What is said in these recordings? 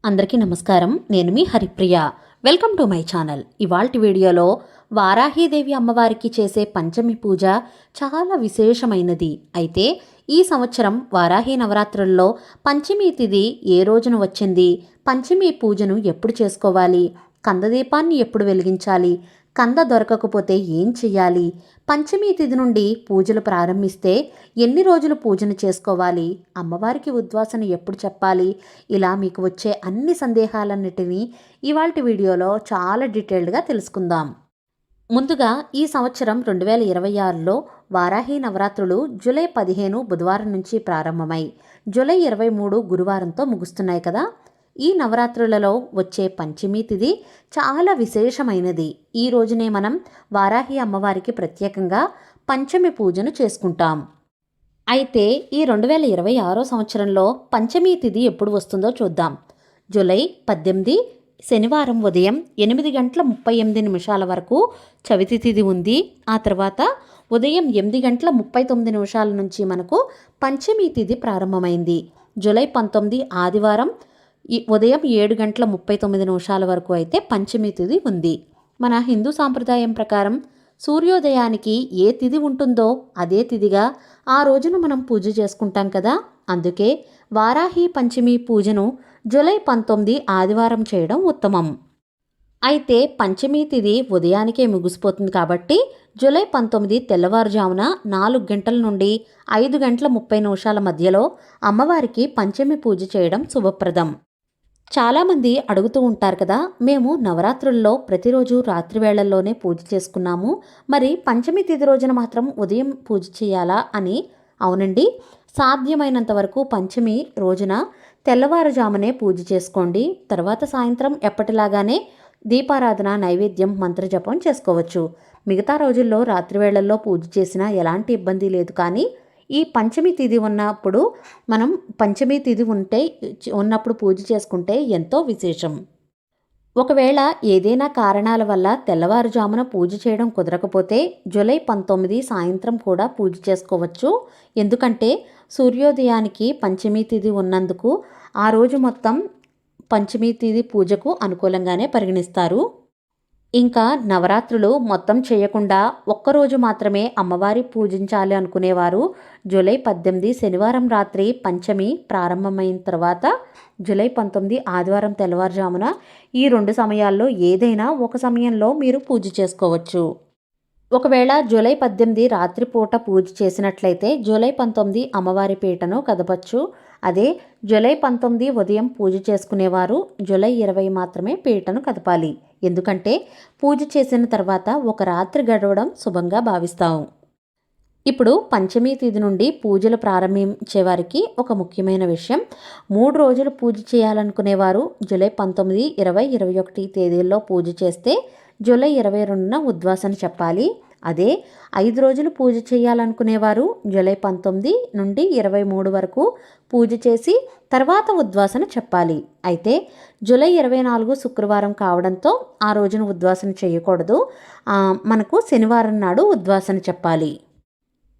అందరికీ నమస్కారం. నేను మీ Haripriya. Welcome to my channel. ఇవాల్టి వీడియోలో వారాహీదేవి అమ్మవారికి చేసే పంచమి పూజ చాలా విశేషమైనది. అయితే ఈ సంవత్సరం వారాహి నవరాత్రుల్లో పంచమి తిథి ఏ రోజున వచ్చింది, పంచమి పూజను ఎప్పుడు చేసుకోవాలి, కందదీపాన్ని ఎప్పుడు వెలిగించాలి, కంద దొరకకపోతే ఏం చెయ్యాలి, పంచమి తిథి నుండి పూజలు ప్రారంభిస్తే ఎన్ని రోజులు పూజను చేసుకోవాలి, అమ్మవారికి ఉద్వాసన ఎప్పుడు చెప్పాలి, ఇలా మీకు వచ్చే అన్ని సందేహాలన్నిటినీ ఇవాల్టి వీడియోలో చాలా డీటెయిల్డ్గా తెలుసుకుందాం. ముందుగా ఈ సంవత్సరం 2026లో వారాహి నవరాత్రులు జూలై 15 బుధవారం నుంచి ప్రారంభమై జూలై 23 గురువారంతో ముగుస్తున్నాయి కదా. ఈ నవరాత్రులలో వచ్చే పంచమి తిథి చాలా విశేషమైనది. ఈ రోజునే మనం వారాహి అమ్మవారికి ప్రత్యేకంగా పంచమి పూజను చేసుకుంటాం. అయితే ఈ 2026 సంవత్సరంలో పంచమి తిథి ఎప్పుడు వస్తుందో చూద్దాం. జూలై 18 శనివారం ఉదయం 8:38 వరకు చవితి తిథి ఉంది. ఆ తర్వాత ఉదయం 8:39 నుంచి మనకు పంచమి తిథి ప్రారంభమైంది. జూలై 19 ఆదివారం ఉదయం 7:39 వరకు అయితే పంచమి తిథి ఉంది. మన హిందూ సాంప్రదాయం ప్రకారం సూర్యోదయానికి ఏ తిథి ఉంటుందో అదే తిథిగా ఆ రోజున మనం పూజ చేసుకుంటాం కదా. అందుకే వారాహి పంచమి పూజను జూలై 19 ఆదివారం చేయడం ఉత్తమం. అయితే పంచమి తిథి ఉదయానికే ముగిసిపోతుంది కాబట్టి జూలై 19 తెల్లవారుజామున 4 గంటల నుండి 5:30 మధ్యలో అమ్మవారికి పంచమి పూజ చేయడం శుభప్రదం. చాలామంది అడుగుతూ ఉంటారు కదా, మేము నవరాత్రుల్లో ప్రతిరోజు రాత్రి వేళల్లోనే పూజ చేసుకున్నాము, మరి పంచమి తిథి రోజున మాత్రం ఉదయం పూజ చేయాలా అని. అవునండి, సాధ్యమైనంత వరకు పంచమి రోజున తెల్లవారుజామునే పూజ చేసుకోండి. తర్వాత సాయంత్రం ఎప్పటిలాగానే దీపారాధన, నైవేద్యం, మంత్రజపం చేసుకోవచ్చు. మిగతా రోజుల్లో రాత్రి వేళల్లో పూజ చేసినా ఎలాంటి ఇబ్బంది లేదు. కానీ ఈ పంచమి తిథి ఉన్నప్పుడు పంచమి తిథి ఉన్నప్పుడు పూజ చేసుకుంటే ఎంతో విశేషం. ఒకవేళ ఏదైనా కారణాల వల్ల తెల్లవారుజామున పూజ చేయడం కుదరకపోతే జూలై 19 సాయంత్రం కూడా పూజ చేసుకోవచ్చు. ఎందుకంటే సూర్యోదయానికి పంచమి తిథి ఉన్నందుకు ఆ రోజు మొత్తం పంచమి తిథి పూజకు అనుకూలంగానే పరిగణిస్తారు. ఇంకా నవరాత్రులు మొత్తం చేయకుండా ఒక్కరోజు మాత్రమే అమ్మవారి పూజించాలి అనుకునేవారు జూలై 18 శనివారం రాత్రి పంచమి ప్రారంభమైన తర్వాత జూలై 19 ఆదివారం తెల్లవారుజామున ఈ 2 సమయాల్లో ఏదైనా ఒక సమయంలో మీరు పూజ చేసుకోవచ్చు. ఒకవేళ జూలై 18 రాత్రిపూట పూజ చేసినట్లయితే జూలై 19 అమ్మవారి పీటను కదపచ్చు. అదే జూలై 19 ఉదయం పూజ చేసుకునేవారు జూలై 20 మాత్రమే పీటను కదపాలి. ఎందుకంటే పూజ చేసిన తర్వాత ఒక రాత్రి గడవడం శుభంగా భావిస్తాము. ఇప్పుడు పంచమి తిథి నుండి పూజలు ప్రారంభించే వారికి ఒక ముఖ్యమైన విషయం. 3 రోజులు పూజ చేయాలనుకునేవారు జూలై 19, 20, 21 తేదీల్లో పూజ చేస్తే జూలై 22న ఉద్వాసన చెప్పాలి. అదే 5 రోజులు పూజ చేయాలనుకునేవారు జూలై 19 నుండి 23 వరకు పూజ చేసి తర్వాత ఉద్వాసన చెప్పాలి. అయితే జూలై 24 శుక్రవారం కావడంతో ఆ రోజున ఉద్వాసన చేయకూడదు. మనకు శనివారం నాడు ఉద్వాసన చెప్పాలి.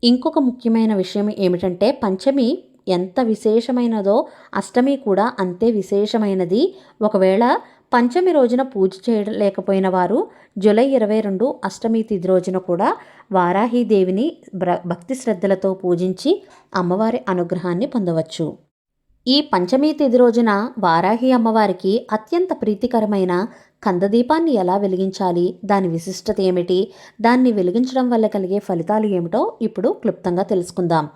ఇంకొక ముఖ్యమైన విషయం ఏమిటంటే పంచమి ఎంత విశేషమైనదో అష్టమి కూడా అంతే విశేషమైనది. ఒకవేళ పంచమి రోజున పూజ చేయలేకపోయిన వారు జూలై 22 అష్టమి తిథి రోజున కూడా వారాహీదేవిని భక్తి శ్రద్ధలతో పూజించి అమ్మవారి అనుగ్రహాన్ని పొందవచ్చు. ఈ పంచమి తిథి రోజున వారాహి అమ్మవారికి అత్యంత ప్రీతికరమైన కందదీపాన్ని ఎలా వెలిగించాలి, దాని విశిష్టత ఏమిటి, దాన్ని వెలిగించడం వల్ల కలిగే ఫలితాలు ఏమిటో ఇప్పుడు క్లుప్తంగా తెలుసుకుందాం.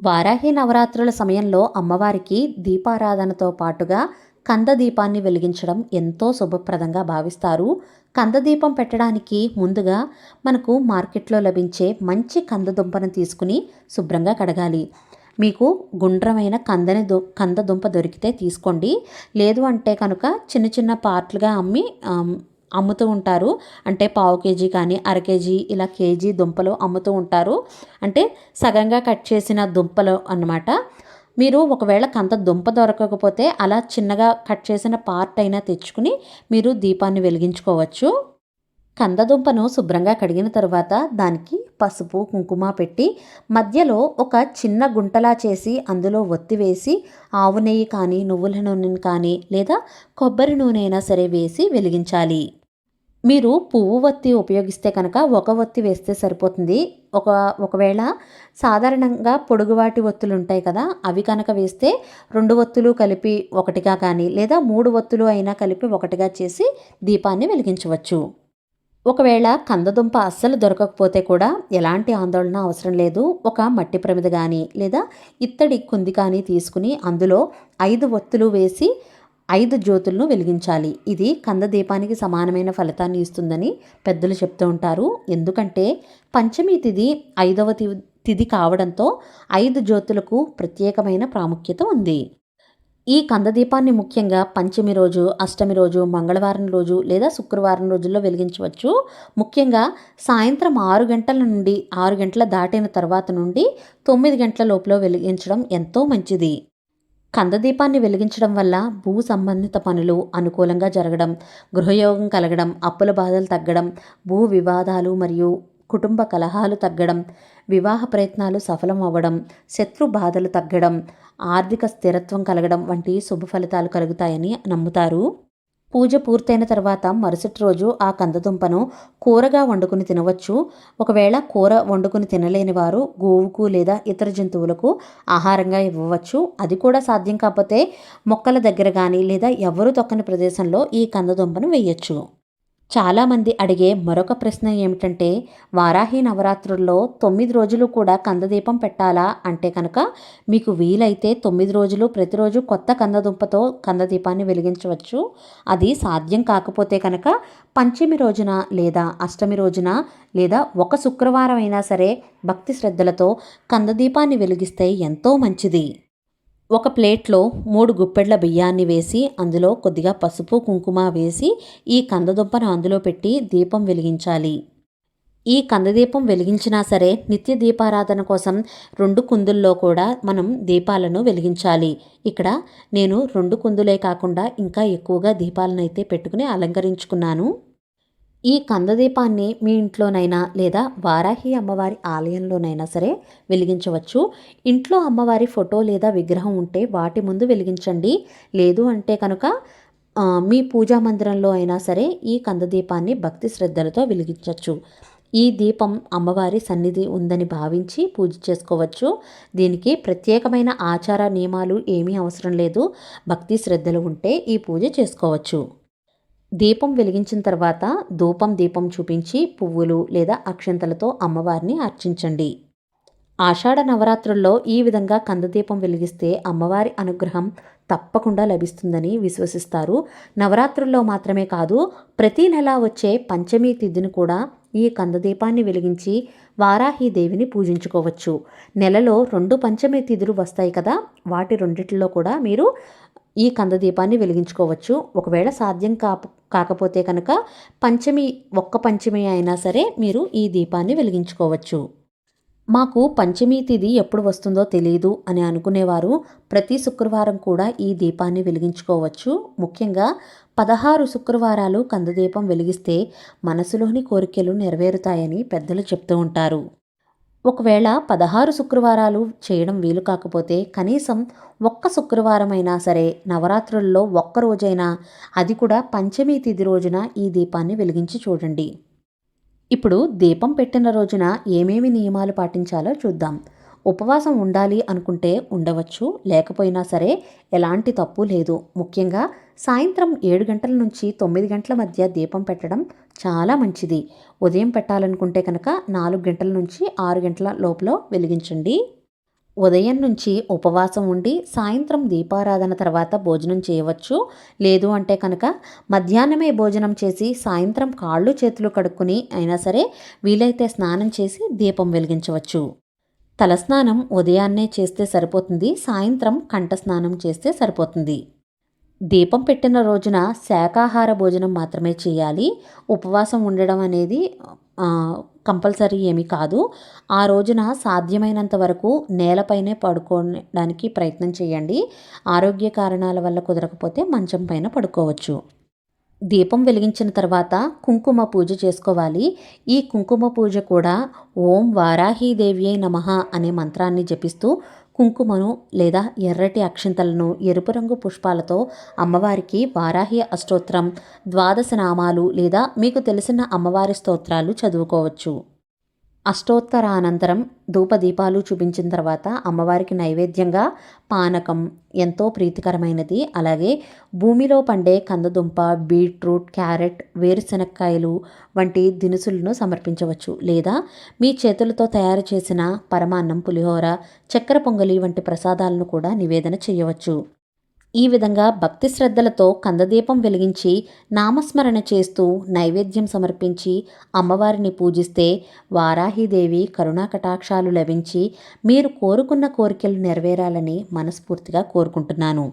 వారాహి నవరాత్రుల సమయంలో అమ్మవారికి దీపారాధనతో పాటుగా కందదీపాన్ని వెలిగించడం ఎంతో శుభప్రదంగా భావిస్తారు. కందదీపం పెట్టడానికి ముందుగా మనకు మార్కెట్లో లభించే మంచి కందదుంపను తీసుకుని శుభ్రంగా కడగాలి. మీకు గుండ్రమైన కందదుంప దొరికితే తీసుకోండి. లేదు అంటే కనుక చిన్న చిన్న పార్ట్లుగా అమ్ముతూ ఉంటారు. అంటే పావు కేజీ కానీ అర కేజీ ఇలా కేజీ దుంపలు అమ్ముతూ ఉంటారు. అంటే సగంగా కట్ చేసిన దుంపలు అన్నమాట. మీరు ఒకవేళ కంద దుంప దొరకకపోతే అలా చిన్నగా కట్ చేసిన పార్ట్ అయినా తెచ్చుకుని మీరు దీపాన్ని వెలిగించుకోవచ్చు. కందదుంపను శుభ్రంగా కడిగిన తర్వాత దానికి పసుపు కుంకుమ పెట్టి మధ్యలో ఒక చిన్న గుంటలా చేసి అందులో ఒత్తి వేసి ఆవు నెయ్యి కానీ నువ్వుల నూనెను కానీ లేదా కొబ్బరి నూనె అయినా సరే వేసి వెలిగించాలి. మీరు పువ్వు ఒత్తి ఉపయోగిస్తే కనుక ఒక ఒత్తి వేస్తే సరిపోతుంది. ఒకవేళ సాధారణంగా పొడుగువాటి ఒత్తులు ఉంటాయి కదా, అవి కనుక వేస్తే 2 ఒత్తులు కలిపి ఒకటిగా కానీ లేదా 3 ఒత్తులు అయినా కలిపి ఒకటిగా చేసి దీపాన్ని వెలిగించవచ్చు. ఒకవేళ కందదుంప అస్సలు దొరకకపోతే కూడా ఎలాంటి ఆందోళన అవసరం లేదు. ఒక మట్టి ప్రమిద కానీ లేదా ఇత్తడి కుంది కానీ తీసుకుని అందులో 5 ఒత్తులు వేసి 5 జ్యోతులను వెలిగించాలి. ఇది కంద దీపానికి సమానమైన ఫలితాన్ని ఇస్తుందని పెద్దలు చెప్తూ ఉంటారు. ఎందుకంటే పంచమి తిథి 5వ తిథి కావడంతో 5 జ్యోతులకు ప్రత్యేకమైన ప్రాముఖ్యత ఉంది. ఈ కందదీపాన్ని ముఖ్యంగా పంచమి రోజు, అష్టమి రోజు, మంగళవారం రోజు లేదా శుక్రవారం రోజుల్లో వెలిగించవచ్చు. ముఖ్యంగా సాయంత్రం 6 గంటల నుండి 6 గంటల దాటిన తర్వాత నుండి 9 గంటల లోపల వెలిగించడం ఎంతో మంచిది. కందదీపాన్ని వెలిగించడం వల్ల భూ సంబంధిత పనులు అనుకూలంగా జరగడం, గృహయోగం కలగడం, అప్పుల బాధలు తగ్గడం, భూ వివాదాలు మరియు కుటుంబ కలహాలు తగ్గడం, వివాహ ప్రయత్నాలు సఫలం అవ్వడం, శత్రు బాధలు తగ్గడం, ఆర్థిక స్థిరత్వం కలగడం వంటి శుభ ఫలితాలు కలుగుతాయని నమ్ముతారు. పూజ పూర్తయిన తర్వాత మరుసటి రోజు ఆ కందదుంపను కూరగా వండుకుని తినవచ్చు. ఒకవేళ కూర వండుకుని తినలేని వారు గోవుకు లేదా ఇతర జంతువులకు ఆహారంగా ఇవ్వవచ్చు. అది కూడా సాధ్యం కాకపోతే మొక్కల దగ్గర కానీ లేదా ఎవరు తొక్కని ప్రదేశంలో ఈ కందదుంపను వేయచ్చు. చాలామంది అడిగే మరొక ప్రశ్న ఏమిటంటే, వారాహి నవరాత్రుల్లో 9 రోజులు కూడా కందదీపం పెట్టాలా అంటే కనుక మీకు వీలైతే 9 రోజులు ప్రతిరోజు కొత్త కందదుంపతో కందదీపాన్ని వెలిగించవచ్చు. అది సాధ్యం కాకపోతే కనుక పంచమి రోజున లేదా అష్టమి రోజున లేదా ఒక శుక్రవారం అయినా సరే భక్తి శ్రద్ధలతో కందదీపాన్ని వెలిగిస్తే ఎంతో మంచిది. ఒక ప్లేట్లో 3 గుప్పెళ్ల బియ్యాన్ని వేసి అందులో కొద్దిగా పసుపు కుంకుమ వేసి ఈ కందదుంపను అందులో పెట్టి దీపం వెలిగించాలి. ఈ కందదీపం వెలిగించినా సరే నిత్య దీపారాధన కోసం 2 కుందుల్లో కూడా మనం దీపాలను వెలిగించాలి. ఇక్కడ నేను 2 కుందులే కాకుండా ఇంకా ఎక్కువగా దీపాలను అయితే పెట్టుకుని అలంకరించుకున్నాను. ఈ కందదీపాన్ని మీ ఇంట్లోనైనా లేదా వారాహి అమ్మవారి ఆలయంలోనైనా సరే వెలిగించవచ్చు. ఇంట్లో అమ్మవారి ఫోటో లేదా విగ్రహం ఉంటే వాటి ముందు వెలిగించండి. లేదు అంటే కనుక మీ పూజా మందిరంలో అయినా సరే ఈ కందదీపాన్ని భక్తి శ్రద్ధలతో వెలిగించవచ్చు. ఈ దీపం అమ్మవారి సన్నిధి ఉందని భావించి పూజ చేసుకోవచ్చు. దీనికి ప్రత్యేకమైన ఆచార నియమాలు ఏమీ అవసరం లేదు. భక్తి శ్రద్ధలు ఉంటే ఈ పూజ చేసుకోవచ్చు. దీపం వెలిగించిన తర్వాత దీపం చూపించి పువ్వులు లేదా అక్షంతలతో అమ్మవారిని అర్చించండి. ఆషాఢ నవరాత్రుల్లో ఈ విధంగా కందదీపం వెలిగిస్తే అమ్మవారి అనుగ్రహం తప్పకుండా లభిస్తుందని విశ్వసిస్తారు. నవరాత్రుల్లో మాత్రమే కాదు, ప్రతి నెల వచ్చే పంచమి తిథిని కూడా ఈ కందదీపాన్ని వెలిగించి వారాహి దేవిని పూజించుకోవచ్చు. నెలలో 2 పంచమి తిథులు వస్తాయి కదా, వాటి రెండిట్లో కూడా మీరు ఈ కందదీపాన్ని వెలిగించుకోవచ్చు. ఒకవేళ సాధ్యం కాకపోతే కనుక ఒక్క పంచమి అయినా సరే మీరు ఈ దీపాన్ని వెలిగించుకోవచ్చు. మాకు పంచమి తిథి ఎప్పుడు వస్తుందో తెలియదు అని అనుకునేవారు ప్రతి శుక్రవారం కూడా ఈ దీపాన్ని వెలిగించుకోవచ్చు. ముఖ్యంగా 16 శుక్రవారాలు కందదీపం వెలిగిస్తే మనసులోని కోరికలు నెరవేరుతాయని పెద్దలు చెప్తూ ఉంటారు. ఒకవేళ 16 శుక్రవారాలు చేయడం వీలు కాకపోతే కనీసం ఒక్క శుక్రవారం అయినా సరే నవరాత్రుల్లో ఒక్క రోజైనా, అది కూడా పంచమి తిథి రోజున ఈ దీపాన్ని వెలిగించి చూడండి. ఇప్పుడు దీపం పెట్టిన రోజున ఏమేమి నియమాలు పాటించాలో చూద్దాం. ఉపవాసం ఉండాలి అనుకుంటే ఉండవచ్చు, లేకపోయినా సరే ఎలాంటి తప్పు లేదు. ముఖ్యంగా సాయంత్రం 7 గంటల నుంచి 9 గంటల మధ్య దీపం పెట్టడం చాలా మంచిది. ఉదయం పెట్టాలనుకుంటే కనుక 4 గంటల నుంచి 6 గంటల లోపల వెలిగించండి. ఉదయం నుంచి ఉపవాసం ఉండి సాయంత్రం దీపారాధన తర్వాత భోజనం చేయవచ్చు. లేదు అంటే కనుక మధ్యాహ్నమే భోజనం చేసి సాయంత్రం కాళ్ళు చేతులు కడుక్కుని అయినా సరే వీలైతే స్నానం చేసి దీపం వెలిగించవచ్చు. తలస్నానం ఉదయాన్నే చేస్తే సరిపోతుంది, సాయంత్రం కంఠ స్నానం చేస్తే సరిపోతుంది. దీపం పెట్టిన రోజున శాకాహార భోజనం మాత్రమే చేయాలి. ఉపవాసం ఉండడం అనేది కంపల్సరీ ఏమీ కాదు. ఆ రోజున సాధ్యమైనంత వరకు నేలపైనే పడుకోవడానికి ప్రయత్నం చేయండి. ఆరోగ్య కారణాల వల్ల కుదరకపోతే మంచం పైన పడుకోవచ్చు. దీపం వెలిగించిన తర్వాత కుంకుమ పూజ చేసుకోవాలి. ఈ కుంకుమ పూజ కూడా ఓం వారాహీదేవ్యై నమః అనే మంత్రాన్ని జపిస్తూ కుంకుమను లేదా ఎర్రటి అక్షింతలను ఎరుపు రంగు పుష్పాలతో అమ్మవారికి వారాహి అష్టోత్తరం, ద్వాదశ నామాలు లేదా మీకు తెలిసిన అమ్మవారి స్తోత్రాలు చదువుకోవచ్చు. అష్టోత్తరానంతరం ధూపదీపాలు చూపించిన తర్వాత అమ్మవారికి నైవేద్యంగా పానకం ఎంతో ప్రీతికరమైనది. అలాగే భూమిలో పండే కందదుంప, బీట్రూట్, క్యారెట్, వేరుశనక్కాయలు వంటి దినుసులను సమర్పించవచ్చు. లేదా మీ చేతులతో తయారు చేసిన పరమాన్నం, పులిహోర, చక్కెర పొంగలి వంటి ప్రసాదాలను కూడా నివేదన చేయవచ్చు. ఈ విధంగా భక్తి శ్రద్ధలతో కందదీపం వెలిగించి నామస్మరణ చేస్తూ నైవేద్యం సమర్పించి అమ్మవారిని పూజిస్తే వారాహీదేవి కరుణా కటాక్షాలు లభించి మీరు కోరుకున్న కోరికలు నెరవేరాలని మనస్ఫూర్తిగా కోరుకుంటున్నాను.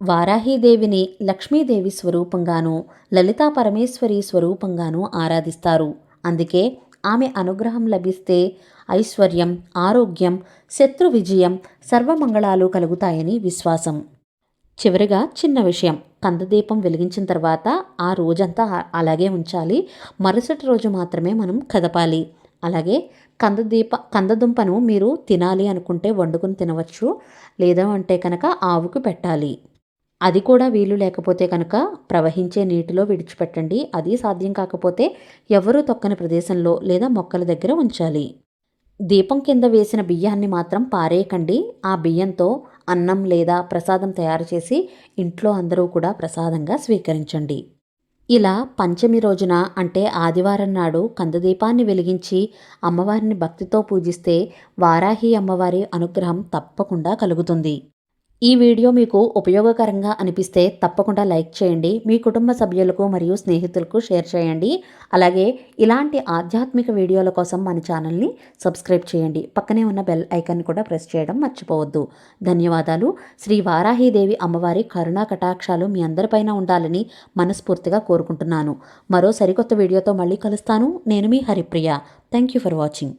వారాహీదేవిని లక్ష్మీదేవి స్వరూపంగాను, లలితా పరమేశ్వరి స్వరూపంగాను ఆరాధిస్తారు. అందుకే ఆమె అనుగ్రహం లభిస్తే ఐశ్వర్యం, ఆరోగ్యం, శత్రు విజయం, సర్వమంగళాలు కలుగుతాయని విశ్వాసం. చివరిగా చిన్న విషయం, కందదీపం వెలిగించిన తర్వాత ఆ రోజంతా అలాగే ఉంచాలి. మరుసటి రోజు మాత్రమే మనం కదపాలి. అలాగే కందదుంపను మీరు తినాలి అనుకుంటే వండుకుని తినవచ్చు. లేదా అంటే కనుక ఆవుకు పెట్టాలి. అది కూడా వీలు లేకపోతే కనుక ప్రవహించే నీటిలో విడిచిపెట్టండి. అది సాధ్యం కాకపోతే ఎవరూ తొక్కని ప్రదేశంలో లేదా మొక్కల దగ్గర ఉంచాలి. దీపం కింద వేసిన బియ్యాన్ని మాత్రం పారేయకండి. ఆ బియ్యంతో అన్నం లేదా ప్రసాదం తయారు చేసి ఇంట్లో అందరూ కూడా ప్రసాదంగా స్వీకరించండి. ఇలా పంచమి రోజున అంటే ఆదివారం నాడు కందదీపాన్ని వెలిగించి అమ్మవారిని భక్తితో పూజిస్తే వారాహి అమ్మవారి అనుగ్రహం తప్పకుండా కలుగుతుంది. ఈ వీడియో మీకు ఉపయోగకరంగా అనిపిస్తే తప్పకుండా లైక్ చేయండి. మీ కుటుంబ సభ్యులకు మరియు స్నేహితులకు షేర్ చేయండి. అలాగే ఇలాంటి ఆధ్యాత్మిక వీడియోల కోసం మన ఛానల్ని సబ్స్క్రైబ్ చేయండి. పక్కనే ఉన్న బెల్ ఐకాన్ కూడా ప్రెస్ చేయడం మర్చిపోవద్దు. ధన్యవాదాలు. శ్రీ వారాహీదేవి అమ్మవారి కరుణా కటాక్షాలు మీ అందరిపైన ఉండాలని మనస్ఫూర్తిగా కోరుకుంటున్నాను. మరో సరికొత్త వీడియోతో మళ్ళీ కలుస్తాను. నేను మీ Haripriya. Thank you for watching.